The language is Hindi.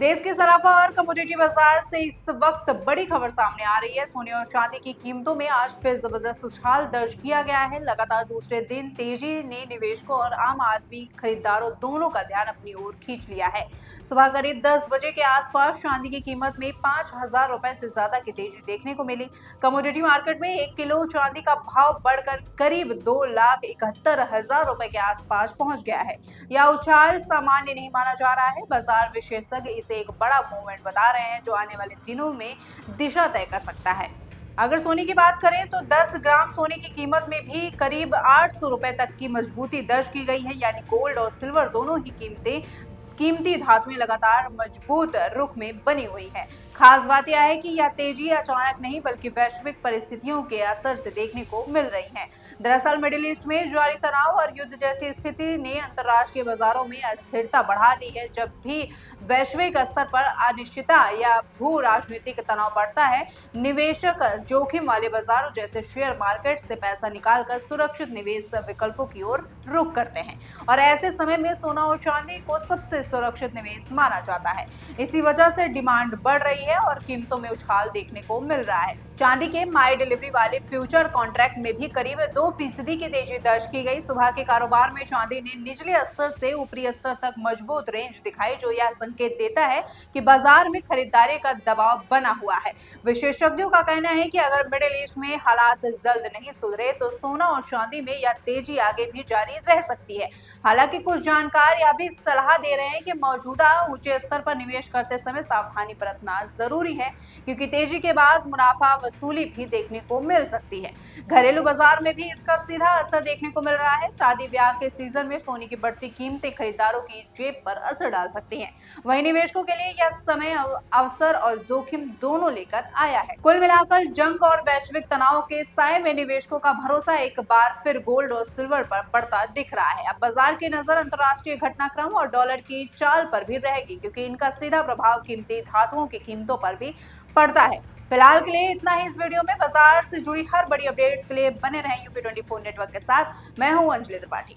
देश के सराफा और कमोडिटी बाजार से इस वक्त बड़ी खबर सामने आ रही है। सोने और चांदी की कीमतों में आज फिर जबरदस्त उछाल दर्ज किया गया है। लगातार दूसरे दिन तेजी ने निवेशकों और आम आदमी खरीदारों दोनों का ध्यान अपनी ओर खींच लिया है। सुबह करीब 10 बजे के आसपास चांदी की कीमत में 5,000 रुपए से ज्यादा की तेजी देखने को मिली। कमोडिटी मार्केट में 1 किलो चांदी का भाव बढ़कर करीब 2,71,000 रुपए के आसपास पहुंच गया है। यह उछाल सामान्य नहीं माना जा रहा है। बाजार विशेषज्ञ इसे एक बड़ा मूवमेंट बता रहे हैं जो आने वाले दिनों में दिशा तय कर सकता है। अगर सोने की बात करें तो 10 ग्राम सोने की कीमत में भी करीब 800 रुपए तक की मजबूती दर्ज की गई है। यानी गोल्ड और सिल्वर दोनों ही कीमती धातुएं लगातार मजबूत रुख में बनी हुई है। खास बात यह है कि यह तेजी अचानक नहीं बल्कि वैश्विक परिस्थितियों के असर से देखने को मिल रही है। दरअसल मिडिल ईस्ट में जारी तनाव और युद्ध जैसी स्थिति ने अंतर्राष्ट्रीय बाजारों में अस्थिरता बढ़ा दी है। जब भी वैश्विक स्तर पर अनिश्चितता या भू राजनीतिक तनाव बढ़ता है, निवेशक जोखिम वाले बाजारों जैसे शेयर मार्केट से पैसा निकालकर सुरक्षित निवेश विकल्पों की ओर रुख करते हैं और ऐसे समय में सोना और चांदी को सबसे सुरक्षित निवेश माना जाता है। इसी वजह से डिमांड बढ़ रही है और कीमतों में उछाल देखने को मिल रहा है। चांदी के माई डिलीवरी वाले फ्यूचर कॉन्ट्रैक्ट में भी करीब 2% की तेजी दर्ज की गई। सुबह के कारोबार में चांदी ने निचले स्तर से ऊपरी स्तर तक मजबूत रेंज दिखाई, जो यह संकेत देता है कि बाजार में खरीदारी का दबाव बना हुआ है। विशेषज्ञों का कहना है कि अगर मिडिल ईस्ट में हालात जल्द नहीं सुधरे तो सोना और चांदी में यह तेजी आगे भी जारी रह सकती है। हालांकि कुछ जानकार यह भी सलाह दे रहे हैं कि मौजूदा ऊंचे स्तर पर निवेश करते समय सावधानी बरतना जरूरी है, क्योंकि तेजी के बाद मुनाफा वसूली भी देखने को मिल सकती है। घरेलू बाजार में भी इसका सीधा असर देखने को मिल रहा है। शादी ब्याह के सीजन में सोने की बढ़ती कीमतें खरीदारों की जेब पर असर डाल सकती हैं। वहीं निवेशकों के लिए यह समय अवसर और जोखिम दोनों लेकर आया है। कुल मिलाकर जंग और वैश्विक तनाव के साए में निवेशकों का भरोसा एक बार फिर गोल्ड और सिल्वर पर बढ़ता दिख रहा है। अब बाजार की नजर अंतर्राष्ट्रीय घटनाक्रम और डॉलर की चाल पर भी रहेगी, क्योंकि इनका सीधा प्रभाव कीमती धातुओं की कीमतों पर भी पड़ता है। फिलहाल के लिए इतना ही इस वीडियो में। बाजार से जुड़ी हर बड़ी अपडेट्स के लिए बने रहें यूपी 24 नेटवर्क के साथ। मैं हूं अंजलि त्रिपाठी।